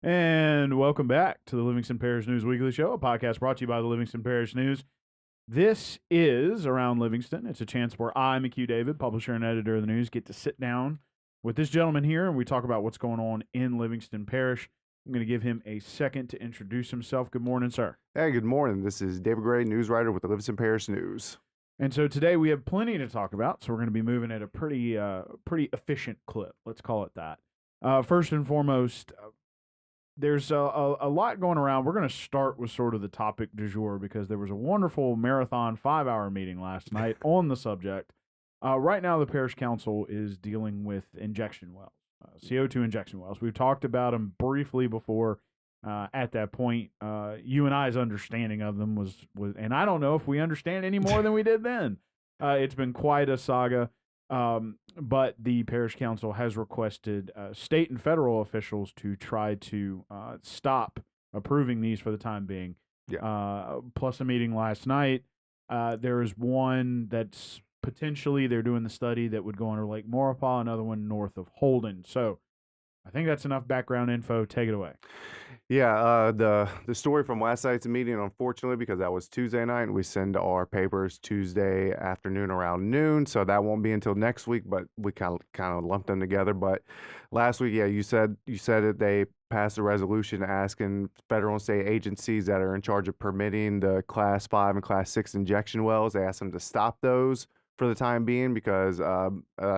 And welcome back to the Livingston Parish News Weekly Show, a podcast brought to you by the Livingston Parish News. This is Around Livingston. It's a chance where I, McHugh David, publisher and editor of the news, get to sit down with this gentleman here and we talk about what's going on in Livingston Parish. I'm going to give him a second to introduce himself. Good morning, sir. Hey, good morning. This is David Gray, news writer with the Livingston Parish News. And so today we have plenty to talk about, so we're going to be moving at a pretty efficient clip. Let's call it that. First and foremost, there's a lot going around. We're going to start with sort of the topic du jour because there was a wonderful marathon 5-hour meeting last night on the subject. Right now, the parish council is dealing with injection wells, CO2 injection wells. We've talked about them briefly before. At that point, you and I's understanding of them was, and I don't know if we understand any more than we did then. It's been quite a saga. But the parish council has requested state and federal officials to try to stop approving these for the time being. Yeah. Plus a meeting last night. There is one that's potentially they're doing the study that would go under Lake Maurepas, another one north of Holden. So I think that's enough background info. Take it away. Yeah, the story from last night's meeting, unfortunately, because that was Tuesday night, we send our papers Tuesday afternoon around noon, so that won't be until next week, but we kind of lumped them together. But last week, yeah, you said it, they passed a resolution asking federal and state agencies that are in charge of permitting the Class 5 and Class 6 injection wells, they asked them to stop those for the time being because I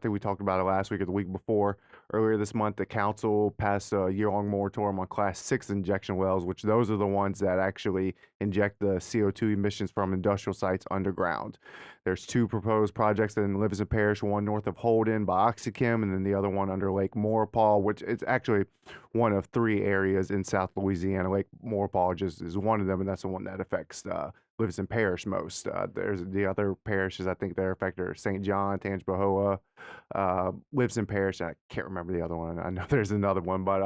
think we talked about it last week or the week before. Earlier this month, the council passed a year-long moratorium on Class 6 injection wells, which those are the ones that actually inject the CO2 emissions from industrial sites underground. There's two proposed projects in Livingston Parish, one north of Holden by Oxychem, and then the other one under Lake Maurepas, which is actually one of three areas in South Louisiana. Lake Maurepas just is one of them, and that's the one that affects Livingston Parish most. There's the other parishes I think that are affected are St. John, Tangipahoa, Livingston Parish. I can't remember the other one. I know there's another one, but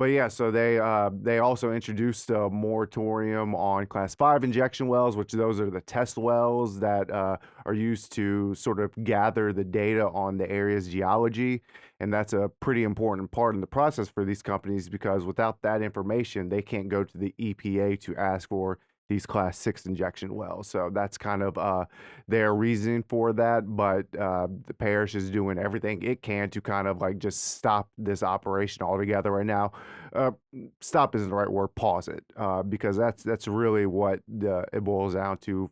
yeah. So they also introduced a moratorium on Class 5 injection wells, which those are the test wells that are used to sort of gather the data on the area's geology. And that's a pretty important part in the process for these companies because without that information, they can't go to the EPA to ask for these Class 6 injection wells. So that's kind of their reasoning for that. But the parish is doing everything it can to kind of like just stop this operation altogether right now. Stop isn't the right word, pause it, because that's really what it boils down to.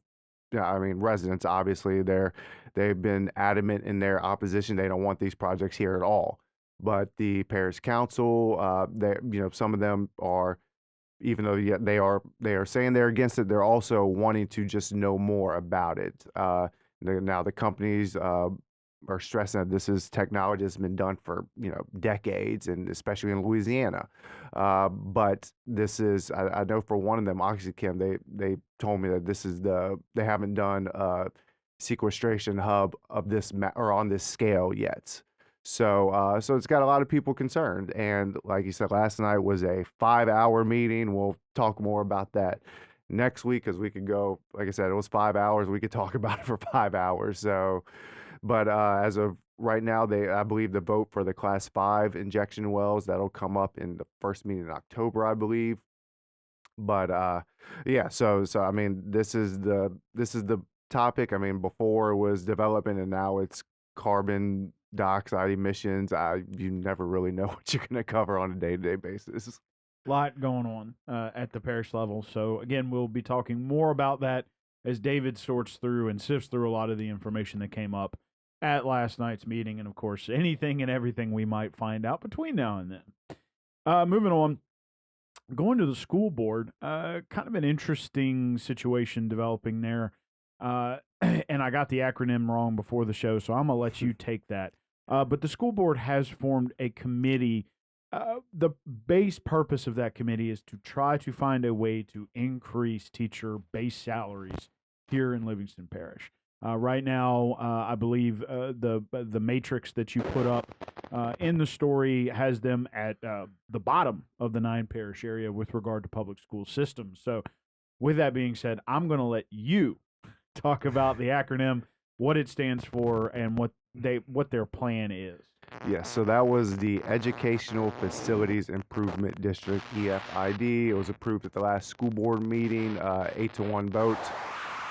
Yeah, I mean, residents, obviously, they've been adamant in their opposition. They don't want these projects here at all. But the parish council, some of them are, even though they are saying they're against it, they're also wanting to just know more about it. Now the companies are stressing that this is technology that's been done for decades, and especially in Louisiana. But this is, I know for one of them, Oxychem, they told me that they haven't done a sequestration hub of this or on this scale yet. So it's got a lot of people concerned. And like you said, last night was a 5-hour meeting. We'll talk more about that next week because we could go, like I said, it was 5 hours. We could talk about it for 5 hours. So, but as of right now, I believe the vote for the Class 5 injection wells, that'll come up in the first meeting in October, I believe. But yeah, so I mean, this is the topic. I mean, before it was development and now it's carbon dioxide emissions. You never really know what you're going to cover on a day-to-day basis. Lot going on at the parish level. So again, we'll be talking more about that as David sorts through and sifts through a lot of the information that came up at last night's meeting, and of course, anything and everything we might find out between now and then. Moving on, going to the school board, kind of an interesting situation developing there. And I got the acronym wrong before the show, so I'm going to let you take that. But the school board has formed a committee. The base purpose of that committee is to try to find a way to increase teacher base salaries here in Livingston Parish. Right now, I believe the matrix that you put up in the story has them at the bottom of the 9-parish area with regard to public school systems. So with that being said, I'm going to let you talk about the acronym, what it stands for, and what what their plan is. Yes, so that was the Educational Facilities Improvement District, EFID. It was approved at the last school board meeting, 8-1 vote.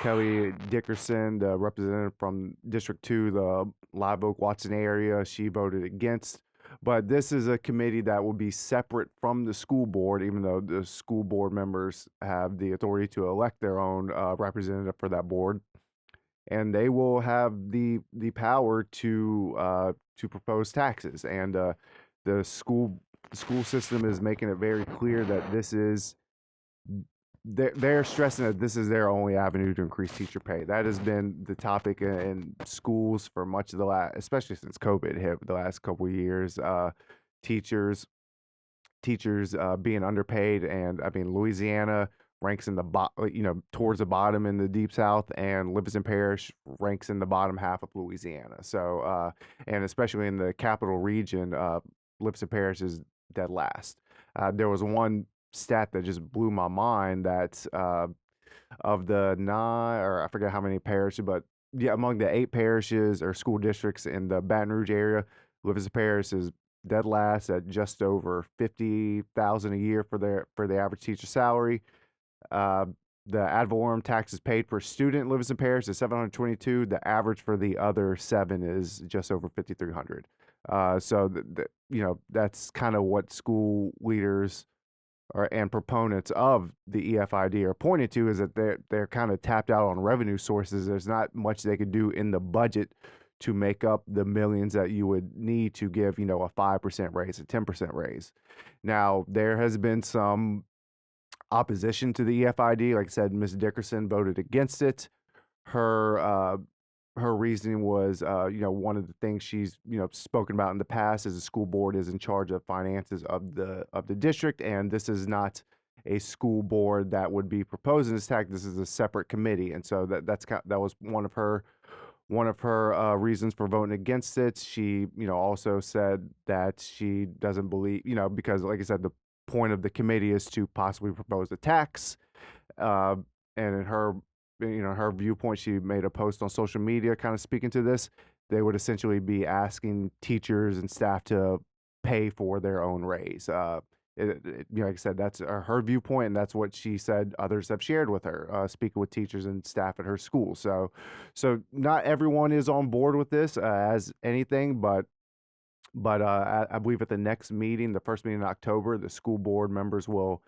Kelly Dickerson, the representative from District 2, the Live Oak Watson area, she voted against. But this is a committee that will be separate from the school board, even though the school board members have the authority to elect their own representative for that board, and they will have the power to propose taxes. And the school system is making it very clear that this is they're stressing that this is their only avenue to increase teacher pay. That has been the topic in schools for much of the last, especially since COVID hit the last couple of years. Teachers being underpaid, and I mean Louisiana ranks in the towards the bottom in the Deep South, and Livingston Parish ranks in the bottom half of Louisiana. So and especially in the capital region, Livingston Parish is dead last. There was one stat that just blew my mind that of the 9, or I forget how many parishes, but yeah, among the 8 parishes or school districts in the Baton Rouge area, Livingston Parish is dead last at just over $50,000 a year for the average teacher salary. The ad valorem taxes paid per student in Livingston Parish is $722. The average for the other 7 is just over $5,300. So that's kind of what school leaders and proponents of the EFID are pointed to, is that they're kind of tapped out on revenue sources. There's not much they could do in the budget to make up the millions that you would need to give, a 5% raise, a 10% raise. Now, there has been some opposition to the EFID. Like I said, Ms. Dickerson voted against it. Her reasoning was, one of the things she's, spoken about in the past is the school board is in charge of finances of the district, and this is not a school board that would be proposing this tax. This is a separate committee, and so that was one of her reasons for voting against it. She, also said that she doesn't believe, because like I said, the point of the committee is to possibly propose a tax, and in her viewpoint, she made a post on social media kind of speaking to this. They would essentially be asking teachers and staff to pay for their own raise. Like I said, that's her viewpoint, and that's what she said others have shared with her, speaking with teachers and staff at her school. So not everyone is on board with this as anything, but I believe at the next meeting, the first meeting in October, the school board members will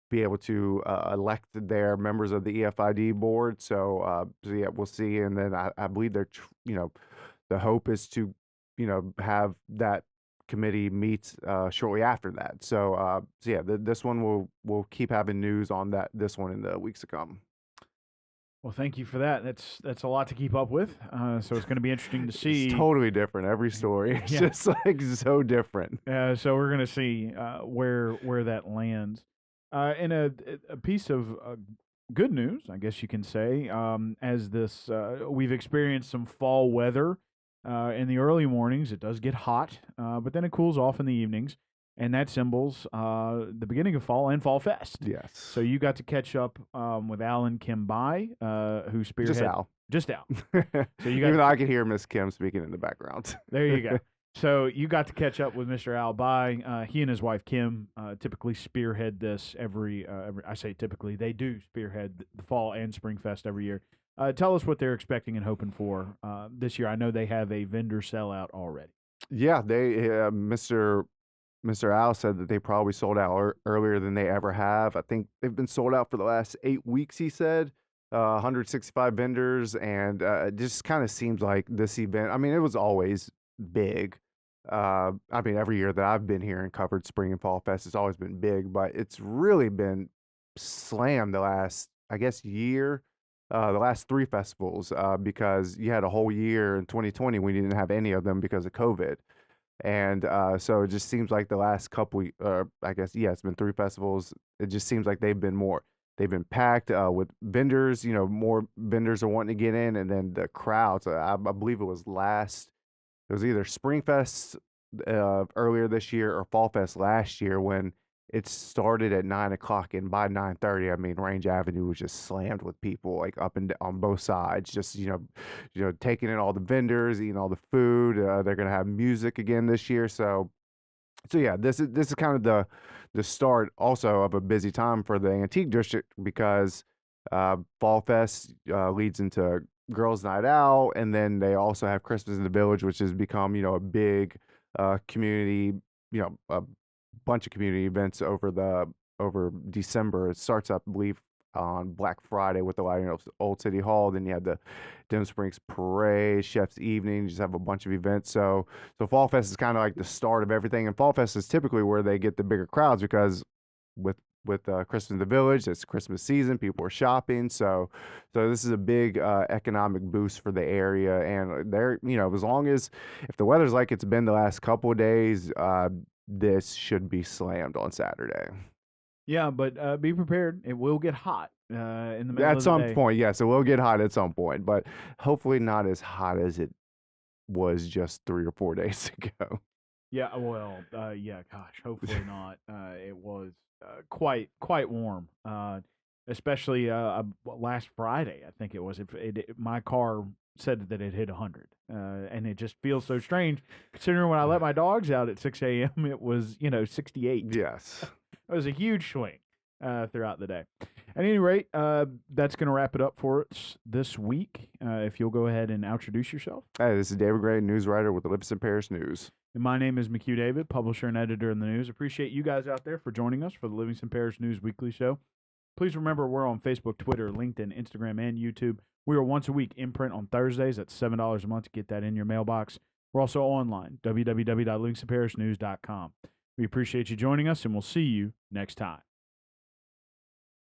be able to elect their members of the EFID board. So yeah, we'll see. And then I believe the hope is to, have that committee meet shortly after that. So yeah, this one we'll keep having news on this one in the weeks to come. Well, thank you for that. That's a lot to keep up with. So it's going to be interesting to see. It's totally different. Every story is just like so different. So we're going to see where that lands. And a piece of good news, I guess you can say, as this we've experienced some fall weather in the early mornings. It does get hot, but then it cools off in the evenings, and that symbols the beginning of fall and Fall Fest. Yes. So you got to catch up with Al and Kim Bai, who spearhead. Just Al. So even though I could hear Miss Kim speaking in the background. There you go. So you got to catch up with Mr. Al Bai. He and his wife Kim typically spearhead this every. I say typically, they do spearhead the Fall and Spring Fest every year. Tell us what they're expecting and hoping for this year. I know they have a vendor sellout already. Yeah, they Mr. Al said that they probably sold out earlier than they ever have. I think they've been sold out for the last 8 weeks. He said 165 vendors, and it just kind of seems like this event. I mean, it was always big. I mean, every year that I've been here and covered Spring and Fall Fest, it's always been big, but it's really been slammed the last, I guess, year, the last 3 festivals, because you had a whole year in 2020 we didn't have any of them because of COVID. And so it just seems like the last couple, I guess, it's been 3 festivals. It just seems like they've been packed with vendors. More vendors are wanting to get in, and then the crowds. I believe it was either Spring Fest earlier this year or Fall Fest last year when it started at 9 o'clock, and by 9:30, I mean Range Avenue was just slammed with people, like up and on both sides, just taking in all the vendors, eating all the food. They're gonna have music again this year, so yeah, this is kind of the start also of a busy time for the Antique District because Fall Fest leads into Girls' Night Out, and then they also have Christmas in the Village, which has become a big community, a bunch of community events over December. It starts up, I believe, on Black Friday with the lighting of Old City Hall. Then you had the Dim Springs Parade, Chef's Evening. You just have a bunch of events. So Fall Fest is kind of like the start of everything, and Fall Fest is typically where they get the bigger crowds because with Christmas in the Village, it's Christmas season. People are shopping, so this is a big economic boost for the area. And they're as long as if the weather's like it's been the last couple of days, this should be slammed on Saturday. Yeah, but be prepared. It will get hot in the middle At of the some day. point, yes, it will get hot at some point, but hopefully not as hot as it was just 3 or 4 days ago. Yeah, well, yeah, gosh, hopefully not. It was quite warm, especially last Friday. I think it was. My car said that it hit 100, and it just feels so strange considering when I let my dogs out at 6 a.m. It was 68. Yes. It was a huge swing throughout the day. At any rate, that's going to wrap it up for us this week. If you'll go ahead and introduce yourself. Hey, this is David Gray, news writer with the Livingston Parish News. And my name is McHugh David, publisher and editor in the news. Appreciate you guys out there for joining us for the Livingston Parish News Weekly Show. Please remember we're on Facebook, Twitter, LinkedIn, Instagram, and YouTube. We are once a week in print on Thursdays. That's $7 a month to get that in your mailbox. We're also online, www.livingstonparishnews.com. We appreciate you joining us, and we'll see you next time.